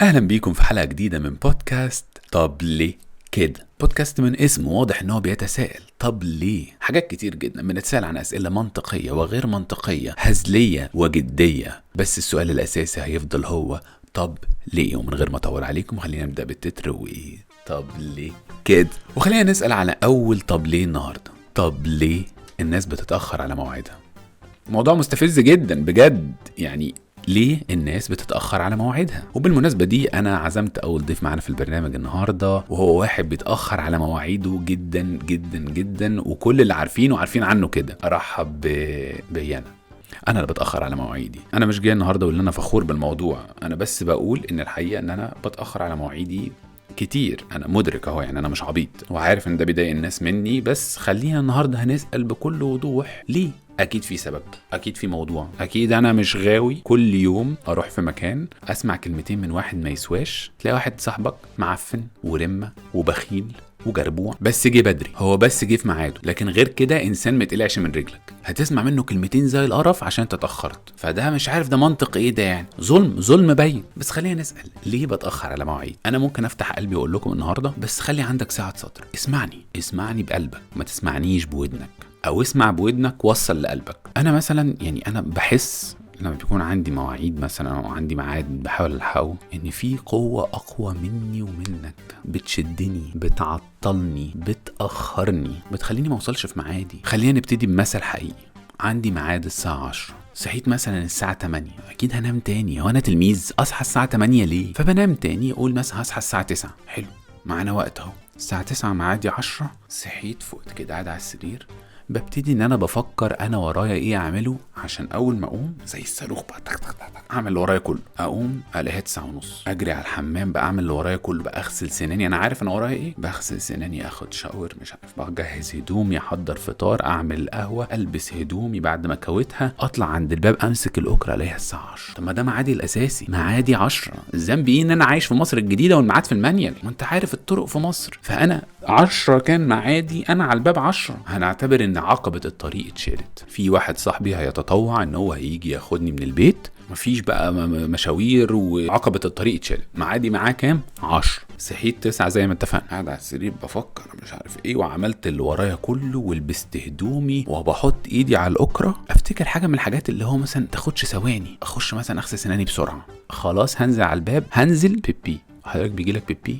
اهلا بيكم في حلقة جديدة من بودكاست طب ليه كده. بودكاست من اسمه واضح ان هو بيتساءل طب ليه. حاجات كتير جدا بنتساءل عن اسئلة منطقية وغير منطقية، هزلية وجدية، بس السؤال الاساسي هيفضل هو طب ليه. ومن غير ما اطول عليكم خلينا نبدأ بالتتر وايه طب ليه كده. وخلينا نسأل على اول طب ليه النهاردة. طب ليه الناس بتتأخر على موعدها؟ موضوع مستفز جدا بجد. يعني ليه الناس بتتأخر على مواعيدها؟ وبالمناسبة دي أنا عزمت أول ضيف معنا في البرنامج النهاردة، وهو واحد بيتأخر على مواعيده جدا جدا جدا، وكل اللي عارفين عنه كده. أرحب بيانا. أنا اللي بتأخر على مواعيدي. أنا مش جاي النهاردة وإن أنا فخور بالموضوع، أنا بس بقول إن الحقيقة إن أنا بتأخر على مواعيدي كتير. انا مدرك اهو، يعني انا مش عبيط وعارف ان ده بيضايق الناس مني، بس خلينا النهارده هنسأل بكل وضوح ليه. اكيد في سبب، اكيد في موضوع، اكيد انا مش غاوي كل يوم اروح في مكان اسمع كلمتين من واحد ما يسواش. تلاقي واحد صاحبك معفن ورمة وبخيل وجربوع، بس جه بدري، هو بس جه في ميعاده، لكن غير كده انسان متقلعش من رجلك. هتسمع منه كلمتين زي القرف عشان تتأخرت. فده مش عارف ده منطق ايه ده، يعني ظلم باين. بس خلينا نسأل ليه بتأخر على مواعيد. انا ممكن افتح قلبي واقول لكم النهارده، بس خلي عندك ساعة صدر. اسمعني بقلبك، ما تسمعنيش بودنك، او اسمع بودنك وصل لقلبك. انا مثلا انا بحس لما بيكون عندي مواعيد مثلا او عندي ميعاد بحاول الحقه، ان في قوة اقوى مني ومنك بتشدني، بتعطلني، بتأخرني، بتخليني ما اوصلش في ميعادي. خلينا نبتدي بمثل حقيقي. عندي ميعاد الساعة 10، صحيت مثلا الساعة 8، اكيد هنام تاني. هو انا تلميذ اصحى الساعة 8 ليه؟ فبنام تاني، اقول مثلا هصحى الساعة 9. حلو، معانا وقت اهو. الساعة 9 معادي 10، صحيت فوقت كده قاعد على السرير، ببتدي ان انا بفكر انا ورايا ايه اعمله عشان اول ما اقوم زي الصاروخ بقى تك تك تك اعمل اللي ورايا كله. اقوم الاقيها 9:30، اجري على الحمام بقى اعمل اللي ورايا كله، بقى اغسل سناني، انا عارف انا ورايا ايه، بغسل سناني، اخد شاور، مش عارف، بجهز هدومي، احضر فطار، اعمل قهوه، البس هدومي، بعد ما كويتها اطلع عند الباب امسك الاكره الاقيها الساعه 10. طب ما ده ميعادي الاساسي، ميعادي 10. الذنب ايه ان انا عايش في مصر الجديده والميعاد في المانيال، وانت عارف الطرق في مصر. فانا 10 كان معادي، انا على الباب 10. هنعتبر ان عقبة الطريق اتشالت. في واحد صاحبي هيتطوع ان هو هيجي ياخدني من البيت، مفيش بقى مشاوير، وعقبة الطريق اتشالت. معادي معاه كام؟ 10. صحيت 9 زي ما اتفقنا، قاعد على السرير بفكر مش عارف ايه، وعملت اللي ورايا كله، ولبست هدومي، وبحط ايدي على الاكرة، افتكر حاجة من الحاجات اللي هو مثلا تاخدش ثواني، اخش مثلا اغسل سناني بسرعة، خلاص هنزل على الباب، هنزل بيبي. حضرتك بيجيلك بيبي؟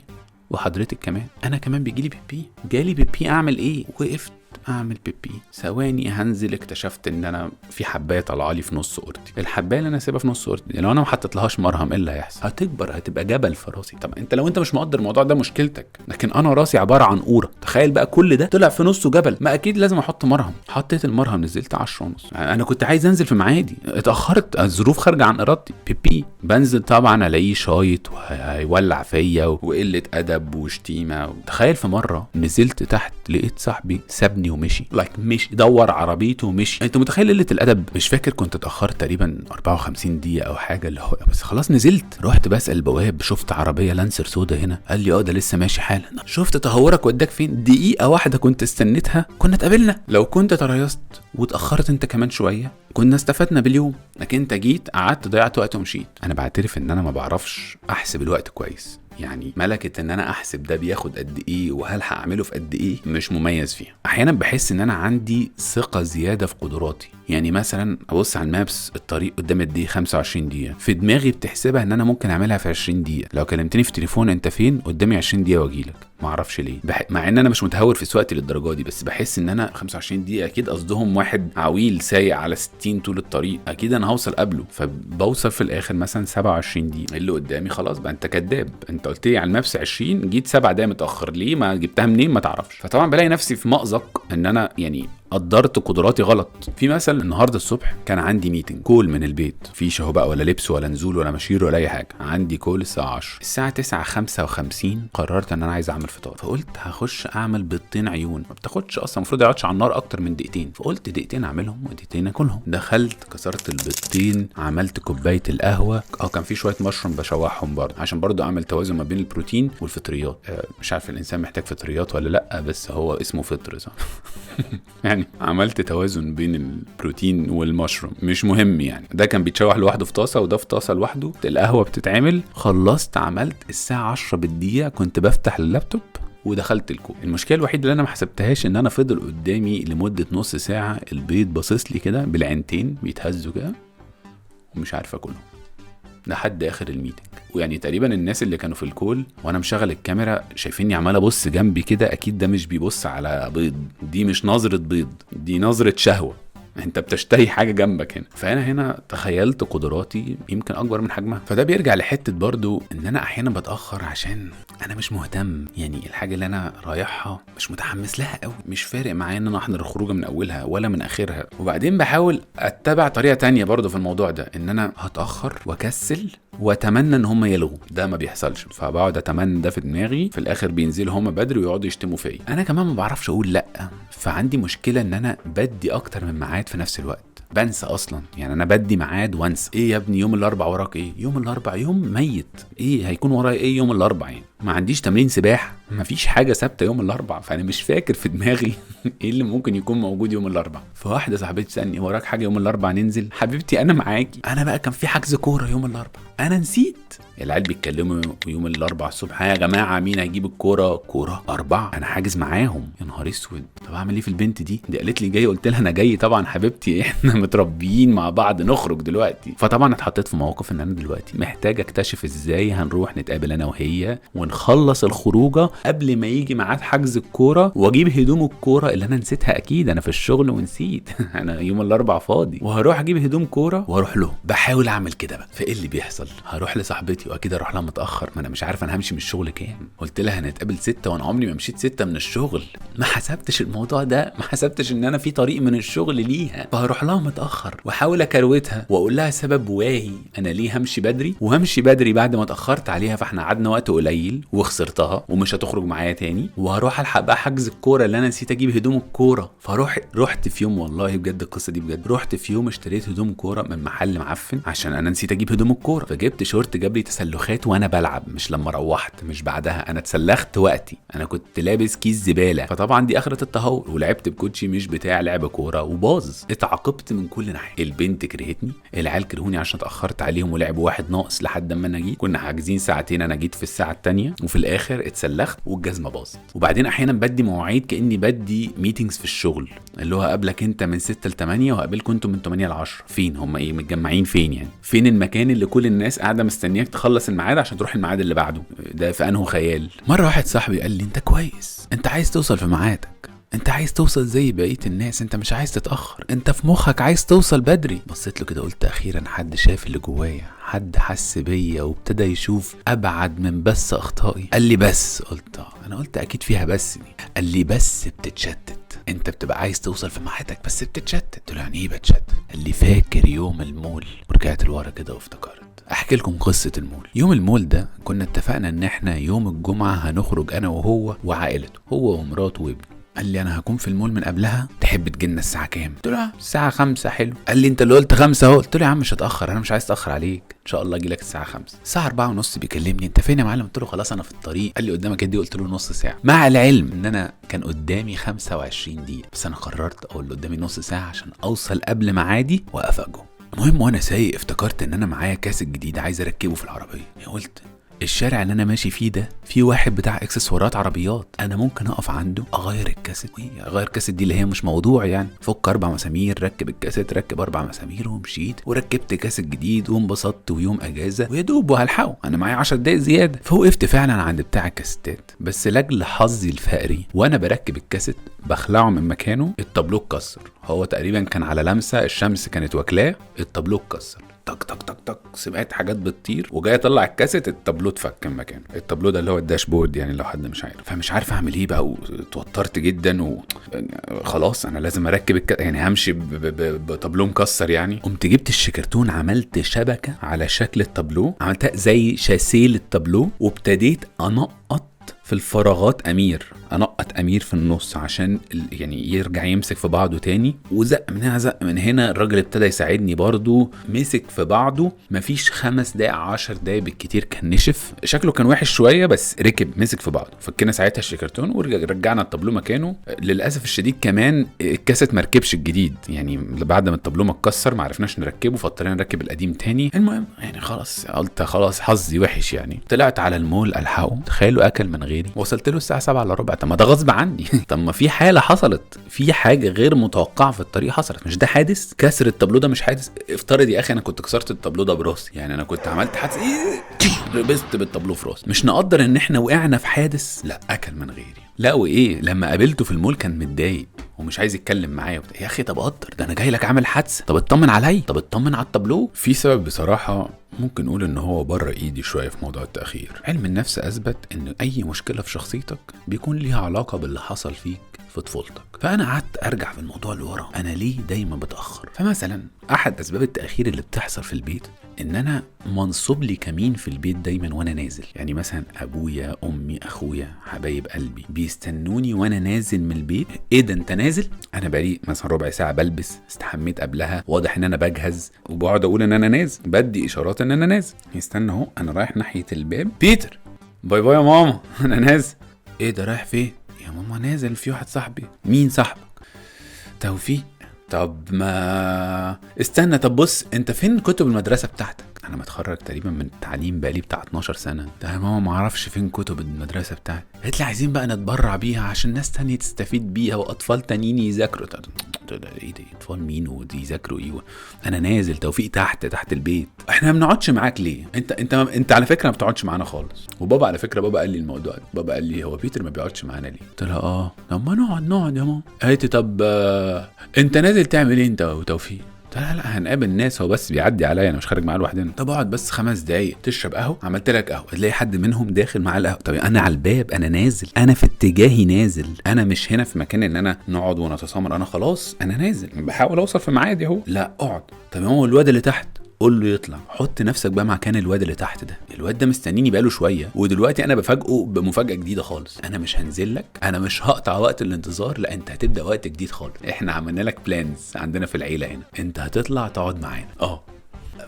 وحضرتك كمان، انا كمان بيجيلي بيبي. جالي بيبي، اعمل ايه؟ وقفت اعمل بيبي، ثواني هنزل، اكتشفت ان انا في حبايه طالعه لي في نص اوضتي. الحبايه اللي انا سايبها في نص اوضتي لو انا ما حطيتلهاش مرهم ايه اللي هيحصل؟ هتكبر، هتبقى جبل في راسي. طب انت لو انت مش مقدر الموضوع ده مشكلتك، لكن انا راسي عباره عن قوره. تخيل بقى كل ده طلع في نصه جبل، ما اكيد لازم احط مرهم. حطيت المرهم، نزلت 10:30. انا كنت عايز انزل في ميعادي، اتاخرت، الظروف خارجه عن ارادتي. بيبي بنزل طبعا الاقيه شايط وهيولع فيا وقله ادب وشتيمه. تخيل في مره نزلت تحت لقيت صاحبي سابني ومشي، مش دور عربيته ومشي. انت متخيل قله الادب؟ مش فاكر كنت اتاخرت تقريبا 54 دقيقه او حاجه، اللي هو بس خلاص نزلت. رحت بسال البواب، شفت عربيه لانسر سودا هنا؟ قال لي ده لسه ماشي حالا. شفت تهورك وداك فين؟ دقيقه واحده كنت استنيتها كنا اتقابلنا. لو كنت تريثت واتاخرت انت كمان شويه كنا استفدنا باليوم، لكن انت جيت قعدت ضيعت وقت ومشيت. انا بعترف ان انا ما بعرفش احسب الوقت كويس، يعني ملكة ان انا احسب ده بياخد قد ايه وهلحق اعمله في قد ايه مش مميز فيها. احيانا بحس ان انا عندي ثقة زيادة في قدراتي. يعني مثلا ابص على المابس، الطريق قدام قد ايه؟ 25 دقيقة، في دماغي بتحسبها ان انا ممكن اعملها في 20 دقيقة. لو كلمتني في تليفون انت فين؟ قدامي 20 دقيقة واجيلك. ما اعرفش ليه، مع ان انا مش متهور في سواقتي للدرجه دي، بس بحس ان انا 25 دقيقه اكيد قصدهم واحد عويل سايق على 60 طول الطريق، اكيد انا هوصل قبله. فبوصل في الاخر مثلا 27 دقيقه. اللي قدامي خلاص بقى انت كذاب، انت قلت لي على المابس 20، جيت 7 دقايق متاخر، ليه؟ ما جبتها منين؟ ما تعرفش. فطبعا بلاقي نفسي في مأزق ان انا قدرت قدراتي غلط. في مثلا النهارده الصبح كان عندي ميتنج كول من البيت، فيش اهو بقى ولا لبس ولا نزول ولا مشير ولا اي حاجه، عندي كول الساعه 10. الساعه 9:55 قررت ان انا عايز اعمل فطار، فقلت هخش اعمل بيضتين عيون، ما بتاخدش اصلا، المفروض يقعدش على النار اكتر من دقيقتين. فقلت دقيقتين اعملهم ودقيقتين اكلهم. دخلت كسرت البيضتين، عملت كوبايه القهوه، كان في شويه مشروم بشوحهم برضه عشان برضه اعمل توازن ما بين البروتين والفطريات. مش عارف الانسان محتاج فطريات ولا لا، بس هو اسمه فطر صح. يعني عملت توازن بين البروتين والمشروم، مش مهم يعني، ده كان بيتشوح لوحده في طاسه وده في طاسه لوحده. القهوه بتتعمل، خلصت عملت الساعه 10 بالدقيقه كنت بفتح اللابتوب ودخلت الكوب. المشكله الوحيده اللي انا ما حسبتهاش ان انا فضل قدامي لمده نص ساعه البيض باصص لي كده بالعينتين بيتهزوا كده ومش عارف اكله لحد اخر الميتنج. ويعني تقريبا الناس اللي كانوا في الكول وانا مشغل الكاميرا شايفيني عمال ابص جنبي كده، اكيد ده مش بيبص على بيض، دي مش نظرة بيض، دي نظرة شهوة، انت بتشتهي حاجة جنبك هنا. فانا هنا تخيلت قدراتي يمكن اكبر من حجمها. فده بيرجع لحتة برضو ان انا احيانا بتأخر عشان انا مش مهتم، يعني الحاجة اللي انا رايحها مش متحمس لها قوي، مش فارق معايا ان انا احضر الخروجة من اولها ولا من اخرها. وبعدين بحاول اتبع طريقة تانية برضو في الموضوع ده، ان انا هتأخر واكسل واتمنى ان هم يلغوا، ده ما بيحصلش. فبقعد اتمنى ده في دماغي، في الاخر بينزلوا هم بدري ويقعدوا يشتموا فيا. انا كمان ما بعرفش اقول لا، فعندي مشكلة ان انا بدي اكتر من ميعاد في نفس الوقت، بنسى اصلا. يعني انا بدي ميعاد وانسى. ايه يا ابني يوم الاربع وراك ايه؟ يوم الاربع يوم ميت، ايه هيكون ورايا ايه يوم الاربع؟ يعني ما عنديش تمرين سباحه، ما فيش حاجه ثابته يوم الاربع، فانا مش فاكر في دماغي ايه اللي ممكن يكون موجود يوم الاربع. فواحده صاحبتي تسالني وراك حاجه يوم الاربع ننزل؟ حبيبتي انا معاكي، انا بقى كان في حجز كوره يوم الاربع انا نسيت. العيال بيتكلموا يوم الاربع الصبح، يا جماعه مين هيجيب الكوره؟ كوره اربعه انا حاجز معاهم. يا نهار اسود، طب اعمل ايه في البنت دي قالت لي جاي، قلت لها انا جاي طبعا حبيبتي، احنا متربيين مع بعض نخرج دلوقتي. فطبعا اتحطيت في موقف ان انا دلوقتي محتاج اكتشف ازاي هنروح نتقابل انا وهي ونخلص الخروجه قبل ما يجي ميعاد حجز الكوره، واجيب هدوم الكوره اللي انا نسيتها، اكيد انا في الشغل ونسيت انا يوم الاربع فاضي، وهروح اجيب هدوم كوره واروح له. بحاول اعمل كده بقى، فايه اللي بيحصل؟ هروح لصاحبتي واكيد اروح لها متاخر، ما انا مش عارف انا همشي من الشغل كام. قلت لها هنتقابل 6 وانا عمري ما مشيت 6 من الشغل، ما حسبتش الموضوع ده، ما حسبتش ان انا في طريق من الشغل ليها، فهروح لها متاخر واحاول اكروتها واقول لها سبب واهي انا ليه همشي بدري، وهمشي بدري بعد ما اتاخرت عليها، فاحنا قعدنا وقت قليل وخسرتها ومش هتخرج معايا تاني، وهروح الحق بقى حجز الكوره اللي انا نسيت اجيب هدوم الكوره. رحت في يوم، والله بجد القصه دي بجد، رحت في يوم اشتريت هدوم كوره من محل معفن عشان انا نسيت اجيب هدوم الكوره، فجبت شورت جاب لي تسلخات وانا بلعب، مش لما روحت، مش بعدها، انا اتسلخت وقتي، انا كنت لابس كيس زباله، فطبعا دي اخره التهور، ولعبت بكوتشي مش بتاع لعب كوره وباظ، اتعاقبت من كل ناحيه. البنت كرهتني، العيال كرهوني عشان اتاخرت عليهم ولعبوا واحد ناقص لحد ما انا جيت، كنا حاجزين ساعتين انا جيت في الساعه الثانيه، وفي الاخر اتسلخت والجزمه باظت. وبعدين احيانا بدي مواعيد كاني بدي ميتينجز في الشغل، اللي هو قبلك انت من 6 ل 8 وهقابلكم انتم من 8 ل 10. فين هم؟ ايه متجمعين فين يعني؟ فين المكان اللي كل الناس قاعده مستنياك تخلص الميعاد عشان تروح الميعاد اللي بعده؟ ده في انه خيال. مره واحد صاحبي قال لي انت كويس، انت عايز توصل في ميعادك، انت عايز توصل زي بقيه الناس، انت مش عايز تتاخر، انت في مخك عايز توصل بدري. بصيت له كده قلت اخيرا حد شاف اللي جوايا، حد حس بيا وابتدى يشوف ابعد من بس اخطائي. قال لي بس، قلت انا قلت اكيد فيها بس دي. قال لي بس بتتشتت، انت بتبقى عايز توصل في ميعادك بس بتتشتت. قلت له يعني ايه بتشتت؟ قال لي فاكر يوم المول؟ ورجعت لورا كده وافتكرت. احكي لكم قصة المول. يوم المول ده كنا اتفقنا ان احنا يوم الجمعة هنخرج انا وهو وعائلته، هو ومراته وابنه. قال لي انا هكون في المول من قبلها، تحب تجينا الساعة كام؟ قلت له الساعة 5 حلو. قال لي انت اللي قلت 5 اهو. قلت له يا عم مش هتأخر، انا مش عايز اتأخر عليك، ان شاء الله اجي لك الساعة 5. الساعة 4:30 بيكلمني انت فين يا معلم؟ قلت له خلاص انا في الطريق. قال لي قدامك قد ايه؟ قلت له نص ساعة، مع العلم ان انا كان قدامي 25 دقيقة، بس انا قررت اقول قدامي نص ساعة عشان اوصل قبل ميعادي وافاجئه. المهم وانا سايق افتكرت ان انا معايا كاسيت جديد عايز اركبه في العربية. قلت الشارع اللي انا ماشي فيه ده في واحد بتاع اكسسوارات عربيات، انا ممكن اقف عنده اغير الكاسيت. اغير الكاسيت دي اللي هي مش موضوع يعني، فك 4 مسامير، ركب الكاسيت، ركب 4 مسامير ومشيت وركبت كاسيت جديد وانبسطت، ويوم اجازه ويا دوب وهلحقه، انا معايا 10 دقايق زياده. فوقفت فعلا عند بتاع الكاسيتات، بس لاجل حظي الفقري وانا بركب الكاسيت بخلعه من مكانه التابلو اتكسر. هو تقريبا كان على لمسه، الشمس كانت واكلاه، التابلو اتكسر. تك تك تك تك سمعت حاجات بتطير، وجاي اطلع الكاسيت التابلو اتفك من مكانه. التابلو ده اللي هو الداشبورد يعني لو حد مش عارف. فمش عارف اعمل ايه بقى، وتوترت جدا، وخلاص انا لازم اركب يعني همشي بتابلو مكسر يعني. قمت جبت الشكرتون، عملت شبكه على شكل التابلو، عملتها زي شاسيه التابلو، وابتديت انقط في الفراغات امير، انقط امير في النص عشان يعني يرجع يمسك في بعضه تاني، وزق من هنا زق من هنا. الراجل ابتدى يساعدني برضو، مسك في بعضه. مفيش 5 دقايق 10 دقايق بالكتير كان نشف، شكله كان وحش شويه بس ركب مسك في بعضه. فكنا ساعتها الشيكرتون ورجعنا الطابلوه مكانه. للاسف الشديد كمان الكاسيت مركبش الجديد، يعني بعد ما الطابلوه ما اتكسر ما عرفناش نركبه، فاضطرينا نركب القديم تاني. المهم يعني خلاص قلت خلاص حظي وحش يعني. طلعت على المول الحقه، تخيلوا اكل من غيري. وصلت له الساعه 7:15. طب ما ده غصب عني طب ما في حاله حصلت، في حاجه غير متوقعه في الطريق حصلت. مش ده حادث؟ كسر الطابلوه ده مش حادث؟ افترض يا اخي انا كنت كسرت الطابلوه ده براسي، يعني انا كنت عملت حادث لبست بالطابلوه في راسي. مش نقدر ان احنا وقعنا في حادث؟ لا، اكل من غيري. لا وايه، لما قابلته في المول كان متضايق ومش عايز يتكلم معايا. يا اخي طب قدر، ده انا جاي لك عامل حادثه، طب اطمن عليا، طب اطمن على الطابلوه. في سبب بصراحه ممكن نقول ان هو بره ايدي شويه في موضوع التاخير. علم النفس اثبت ان اي مشكله في شخصيتك بيكون ليها علاقه باللي حصل فيك في طفولتك. فانا قعدت ارجع في الموضوع لورا، انا ليه دايما بتاخر؟ فمثلا احد اسباب التاخير اللي بتحصل في البيت ان انا منصوب لي كمين في البيت دايما وانا نازل. يعني مثلا ابويا امي اخويا حبايب قلبي بيستنوني وانا نازل من البيت. ايه ده انت نازل؟ انا بقالي مثلا ربع ساعه بلبس، استحميت قبلها، واضح ان انا بجهز، وبقعد اقول ان انا نازل، بدي اشارات ان انا نازل. يستنى اهو انا رايح ناحيه الباب، بيتر باي باي يا ماما انا نازل. ايه ده رايح فين؟ يا ماما نازل في واحد صاحبي. مين صاحبك؟ توفيق. طب ما استنى، طب بص انت فين كتب المدرسه بتاعتك؟ انا متخرج تقريبا من التعليم بقالي بتاع 12 سنه. ده يا ماما ما اعرفش فين كتب المدرسه بتاعتي. قالت لي عايزين بقى نتبرع بيها عشان ناس تانية تستفيد بيها واطفال تانيين يذاكروا. ايه ده اطفال مين ودي يذاكروا ايه؟ انا نازل، توفيق تحت البيت. احنا ما بنقعدش معاك ليه؟ انت على فكره ما بتقعدش معانا خالص. وبابا على فكره بابا قال لي الموضوع ده. بابا قال لي هو بيتر ما بيقعدش معانا ليه؟ قلت لها طب ما نقعد يا ماما. قالت لي طب انت نازل تعمل ايه انت وتوفيق؟ لا هنقابل ناس، هو بس بيعدي عليا، انا مش خارج معاه لوحدنا. طب اقعد بس 5 دقايق تشرب قهوه. عملت لك قهوه، تلاقي حد منهم داخل معاه القهوه. طب انا على الباب، انا نازل، انا في اتجاهي نازل، انا مش هنا في مكان ان انا نقعد ونتسامر. انا خلاص انا نازل بحاول اوصل في ميعادي اهو. لا اقعد. طب هو الواد اللي تحت قول له يطلع. حط نفسك بقى مكان الواد اللي تحت ده. الواد ده مستنيني بقاله شويه، ودلوقتي انا بفاجئه بمفاجاه جديده خالص. انا مش هنزل لك، انا مش هقطع وقت الانتظار، لا انت هتبدا وقت جديد خالص. احنا عملنا لك بلانز عندنا في العيله هنا، انت هتطلع تقعد معانا.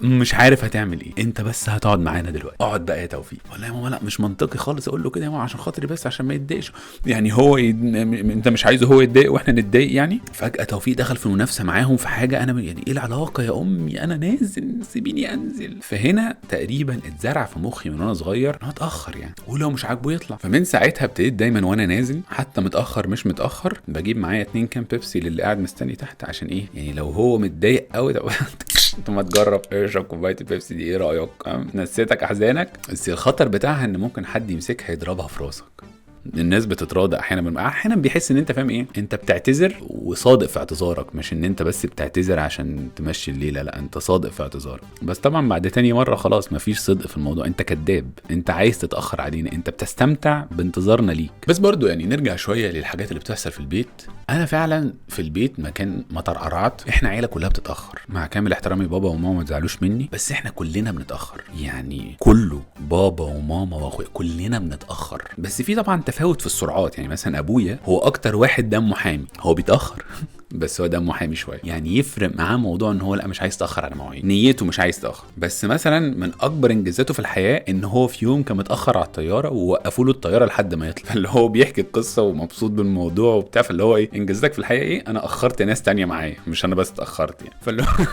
مش عارف هتعمل ايه، انت بس هتقعد معانا دلوقتي. اقعد بقى يا توفيق. والله يا ماما لا مش منطقي خالص اقول له كده يا ماما، عشان خاطري بس عشان ما يتضايقش. يعني هو انت مش عايزه هو يتضايق واحنا نتضايق يعني؟ فجاه توفيق دخل في منافسه معاهم في حاجه. انا يعني ايه العلاقه يا امي؟ انا نازل، سيبيني انزل. فهنا تقريبا اتزرع في مخي من وانا صغير انا اتاخر يعني، ولو مش عاجبه يطلع. فمن ساعتها ابتديت دايما وانا نازل حتى متاخر مش متاخر بجيب معايا 2 كان بيبسي للي قاعد مستني تحت. عشان ايه يعني؟ لو هو متضايق قوي انت ما تجرب اشرب كوبايه البيبسي دي، ايه رايك؟ نسيتك احزانك. بس الخطر بتاعها ان ممكن حد يمسكها يضربها في راسك. الناس بتتراضى احيانا بيحس ان انت فاهم ايه، انت بتعتذر وصادق في اعتذارك، مش ان انت بس بتعتذر عشان تمشي الليله، لا انت صادق في اعتذارك. بس طبعا بعد تاني مره خلاص مفيش صدق في الموضوع، انت كذاب، انت عايز تتاخر علينا، انت بتستمتع بانتظارنا ليك. بس برضو يعني نرجع شويه للحاجات اللي بتحصل في البيت. انا فعلا في البيت مكان مطرقعات، احنا عيله كلها بتتاخر. مع كامل احترامي بابا وماما ما تزعلوش مني، بس احنا كلنا بنتاخر يعني، كله بابا وماما واخويا كلنا بنتاخر. بس في طبعا تفاوت في السرعات. يعني مثلا ابويا هو اكتر واحد دمه حامي، هو بيتاخر بس هو دمه حامي شويه، يعني يفرق معاه موضوع ان هو لا مش عايز يتاخر على مواعيد، نيته مش عايز يتاخر. بس مثلا من اكبر انجازاته في الحياه ان هو في يوم كان متاخر على الطياره ووقفوا له الطياره لحد ما يطلع. فاللي هو بيحكي القصه ومبسوط بالموضوع وبتاع، فاللي هو ايه انجازاتك في الحياه ايه؟ انا اخرت ناس تانية معايا، مش انا بس اتاخرت يعني. فاللي هو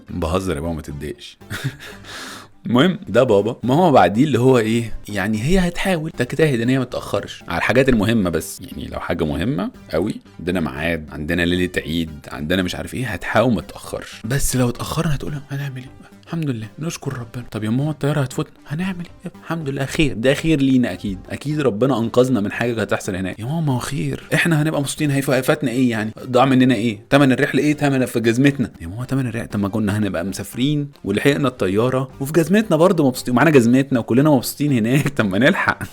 بهزر يا بابا ما تتضايقش. المهم ده بابا. ما هو بعديه اللي هو ايه يعني، هي هتحاول تجتهد ان هي ما تاخرش على الحاجات المهمه. بس يعني لو حاجه مهمه قوي، عندنا ميعاد، عندنا ليله عيد، عندنا مش عارف ايه، هتحاول ما تاخرش. بس لو اتاخرنا هتقول هنعمل ايه؟ الحمد لله نشكر ربنا. طب يا ماما الطياره هتفوتنا، هنعمل ايه؟ الحمد لله خير، ده خير لينا اكيد ربنا انقذنا من حاجه هتحصل هناك. يا ماما هو خير، احنا هنبقى مبسوطين. هيفاتنا ايه يعني؟ ضاع مننا ايه؟ تمن الرحله ايه؟ تمن في جزمتنا. يا ماما تمن الرحله؟ طب ما كنا هنبقى مسافرين ولحقنا الطياره وفي جزمتنا برضه مبسوطين، معانا جزمتنا وكلنا مبسوطين هناك. طب ما نلحق.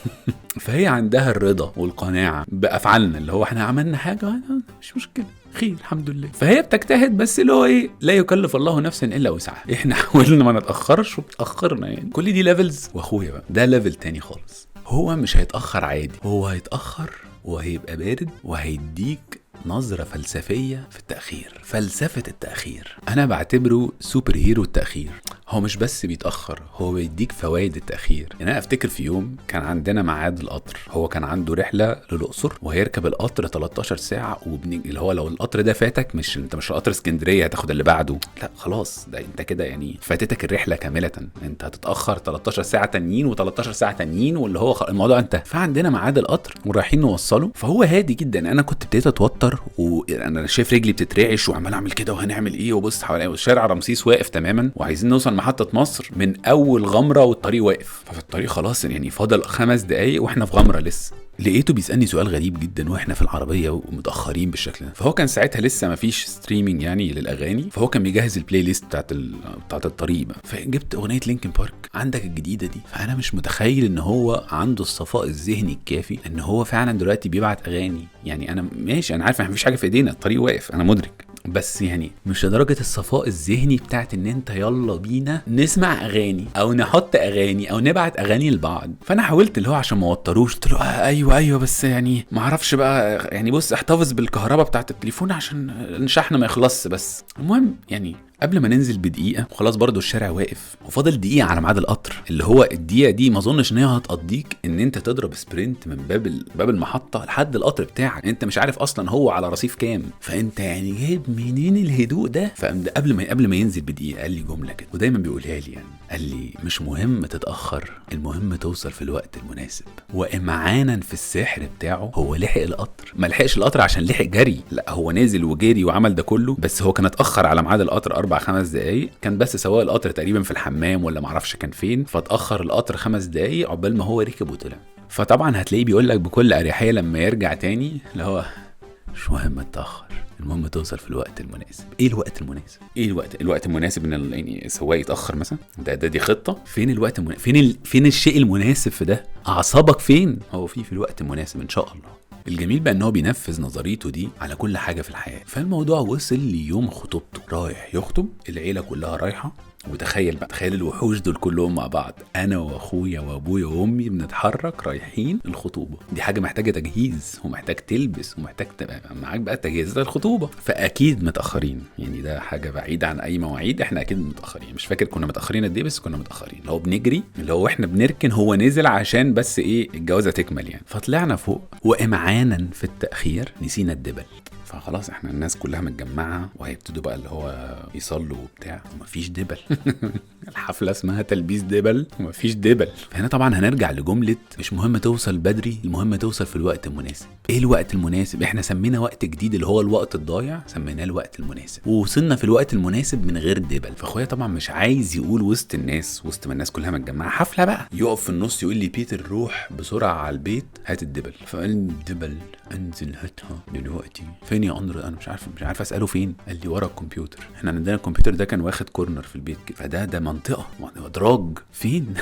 فهي عندها الرضا والقناعه بافعالنا، اللي هو احنا عملنا حاجه مش مشكله، خير الحمد لله. فهي بتجتهد، بس اللي هو ايه، لا يكلف الله نفسا الا وسعها. احنا حاولنا ما نتاخرش وبتاخرنا يعني. كل دي ليفلز. واخويا بقى ده ليفل تاني خالص. هو مش هيتأخر عادي، هو هيتأخر وهيبقى بارد وهيديك نظرة فلسفية في التأخير. فلسفة التأخير أنا بعتبره سوبر هيرو التأخير. هو مش بس بيتأخر، هو بيديك فوائد التأخير. يعني أنا أفتكر في يوم كان عندنا ميعاد القطر، هو كان عنده رحلة للأقصر وهيركب القطر 13 ساعة اللي هو لو القطر ده فاتك، انت مش قطر اسكندرية هتاخد اللي بعده، لا خلاص، ده انت كده يعني فاتتك الرحلة كاملة، انت هتتأخر 13 ساعة تانيين و13 ساعة تانيين، واللي هو الموضوع انتهى. فعندنا ميعاد القطر ورايحين نوصله، فهو هادي جدا. انا كنت ابتديت اتوتر وانا شايف رجلي بتترعش وعمال اعمل كده وهنعمل ايه، وبص حواليا والشارع رمسيس واقف تماما وعايزين نوصل محطة مصر من اول غمرة والطريق واقف. ففي الطريق خلاص يعني فاضل 5 دقايق واحنا في غمرة لسه. لقيته بيسألني سؤال غريب جدا واحنا في العربية ومتأخرين بالشكل ده. فهو كان ساعتها لسه ما فيش ستريمينج يعني للأغاني، فهو كان بيجهز البلاي ليست بتاعت الطريق بقى. فجبت أغنية لينكن بارك عندك الجديدة دي. فأنا مش متخيل إن هو عنده الصفاء الذهني الكافي إن هو فعلا دلوقتي بيبعت أغاني. يعني أنا ماشي، أنا عارف إن مفيش حاجة في إيدينا، الطريق واقف، أنا مدرك، بس يعني مش لدرجة الصفاء الذهني بتاعت ان انت يلا بينا نسمع اغاني او نحط اغاني او نبعت اغاني لبعض. فانا حاولت اللي هو عشان ما اوتروش، قلت له ايوه بس يعني ما اعرفش بقى، يعني بص احتفظ بالكهرباء بتاعت التليفون عشان الشحن ما يخلصش. بس المهم يعني قبل ما ننزل بدقيقة وخلاص برضو الشارع واقف وفاضل دقيقة على ميعاد القطر، اللي هو الدقيقة دي ما اظنش ان هي هتقضيك ان انت تضرب سبرنت من باب المحطة لحد القطر بتاعك. انت مش عارف اصلا هو على رصيف كام، فانت يعني جايب منين الهدوء ده؟ قبل ما ينزل بدقيقة قال لي جملة كده ودايما بيقولها لي، يعني قال لي مش مهم تتأخر، المهم توصل في الوقت المناسب. وإمعانا في السحر بتاعه هو لحق القطر، ما لحقش القطر عشان لحق جري، لا هو نازل وجري وعمل ده كله، بس هو كان اتأخر على ميعاد القطر 4-5 دقايق. كان بس سواق القطر تقريبا في الحمام ولا معرفش كان فين، فاتأخر القطر 5 دقايق عقبال ما هو ركب وطلع. فطبعا هتلاقيه بيقول لك بكل أريحية لما يرجع تاني اللي هو مش مهم تتأخر، المهم توصل في الوقت المناسب. ايه الوقت المناسب؟ ايه الوقت المناسب ان يعني السواق يتاخر مثلا؟ دي خطه. فين الوقت فين الشيء المناسب في ده؟ اعصابك فين؟ هو في الوقت المناسب ان شاء الله. الجميل بقى ان هو بينفذ نظريته دي على كل حاجه في الحياه. فالموضوع وصل ليوم خطوبته، رايح يخطب، العيله كلها رايحه، وتخيل الوحوش دول كلهم مع بعض، انا واخويا وابويا وامي بنتحرك رايحين الخطوبه. دي حاجه محتاجه تجهيز ومحتاج تلبس ومحتاج تبقى معاك بقى تجهيزات الخطوبه، فاكيد متاخرين. يعني ده حاجه بعيده عن اي مواعيد، احنا اكيد متاخرين. مش فاكر كنا متاخرين قد ايه، بس كنا متاخرين. لو بنجري اللي هو احنا بنركن، هو نزل عشان بس ايه الجوازه تكمل يعني. فطلعنا فوق وامعانا في التاخير نسينا الدبل. فخلاص احنا الناس كلها متجمعه وهيبتدوا بقى اللي هو يصلوا وبتاع، ومفيش دبل. الحفله اسمها تلبيس دبل ومفيش دبل. فهنا طبعا هنرجع لجمله مش مهم توصل بدري، المهم توصل في الوقت المناسب. ايه الوقت المناسب؟ احنا سمينا وقت جديد اللي هو الوقت الضايع سميناه الوقت المناسب، ووصلنا في الوقت المناسب من غير دبل. فاخويا طبعا مش عايز يقول وسط ما الناس كلها متجمعه حفله بقى، يقف في النص يقول لي بيتر روح بسرعه على البيت هات الدبل. فقال لي الدبل انزل هاتها دلوقتي. فين يا اندر؟ انا مش عارف اساله فين. قال لي ورا الكمبيوتر. احنا عندنا الكمبيوتر ده كان واخد كورنر في البيت كده، فده منطقه ادراج فين.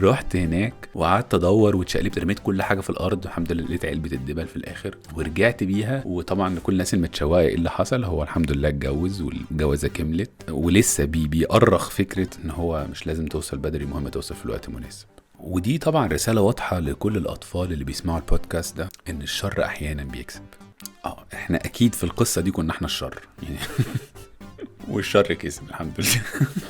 رحت هناك وقعدت ادور واتشقلبت، رميت كل حاجه في الارض، الحمد لله لقيت علبه الدبل في الاخر ورجعت بيها. وطبعا لكل الناس المتشوقه ايه اللي حصل، هو الحمد لله اتجوز والجوازه كملت، ولسه بيأرخ فكره ان هو مش لازم توصل بدري، المهم توصل في الوقت المناسب. ودي طبعا رساله واضحه لكل الاطفال اللي بيسمعوا البودكاست ده، ان الشر احيانا بيكسب. احنا اكيد في القصه دي كنا احنا الشر يعني. والشر كسب الحمد لله.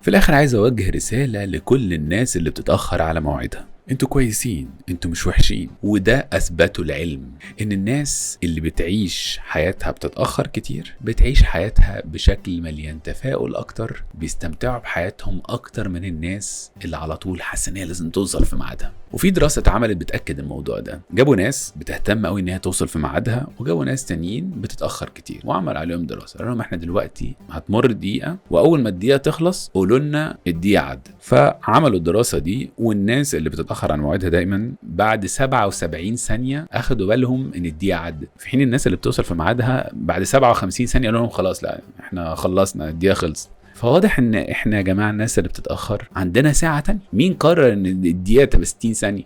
في الاخر عايز اوجه رسالة لكل الناس اللي بتتأخر على موعدها. انتوا كويسين، انتوا مش وحشين. وده اثبته العلم، ان الناس اللي بتعيش حياتها بتتأخر كتير بتعيش حياتها بشكل مليان تفاؤل اكتر، بيستمتعوا بحياتهم اكتر من الناس اللي على طول حاسه ان هي لازم توصل في ميعادها. وفي دراسة اتعملت بتأكد الموضوع ده. جابوا ناس بتهتم قوي ان هي توصل في ميعادها، وجابوا ناس تانيين بتتأخر كتير، وعمل عليهم دراسة. قالوا لهم احنا دلوقتي هتمر دقيقة، واول ما الدقيقة تخلص قولوا لنا الدقيقة عدت. فعملوا الدراسة دي، والناس اللي بتتأخر عن موعدها دايما بعد 77 ثانية اخدوا بالهم ان الدقيقة عدت، في حين الناس اللي بتوصل في ميعادها بعد 57 ثانية قالوا لهم خلاص لا احنا خلصنا الدقيقة خلصت. فواضح ان احنا يا جماعه الناس اللي بتتاخر عندنا ساعه تانية. مين قرر ان الدقيقه تبقى 60 ثانيه؟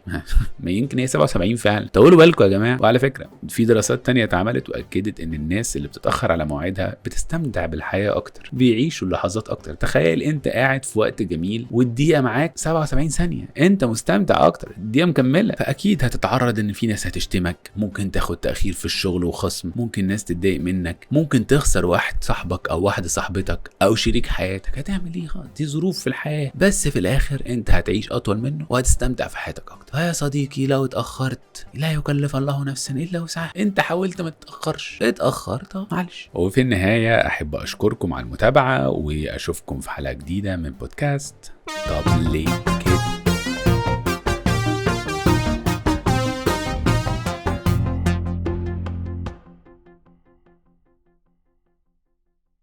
ما يمكن هي 77 فعلا. طولوا بالكم يا جماعه. وعلى فكره في دراسات تانية اتعملت واكدت ان الناس اللي بتتاخر على مواعيدها بتستمتع بالحياه اكتر، بيعيشوا اللحظات اكتر. تخيل انت قاعد في وقت جميل والدقيقه معاك 77 ثانيه، انت مستمتع اكتر، الدقيقه مكمله. فاكيد هتتعرض ان في ناس هتشتمك، ممكن تاخد تاخير في الشغل وخصم، ممكن ناس تتضايق منك، ممكن تخسر واحد صاحبك او واحده صاحبتك او شريك حياتك. هتعمل ايه؟ دي ظروف في الحياه، بس في الاخر انت هتعيش اطول منه وهتستمتع في حياتك اكتر. يا صديقي لو اتاخرت لا يكلف الله نفسا الا وسعها. انت حاولت ما تتاخرش، اتاخرت معلش. وفي النهايه احب اشكركم على المتابعه واشوفكم في حلقه جديده من بودكاست طب ليه كده.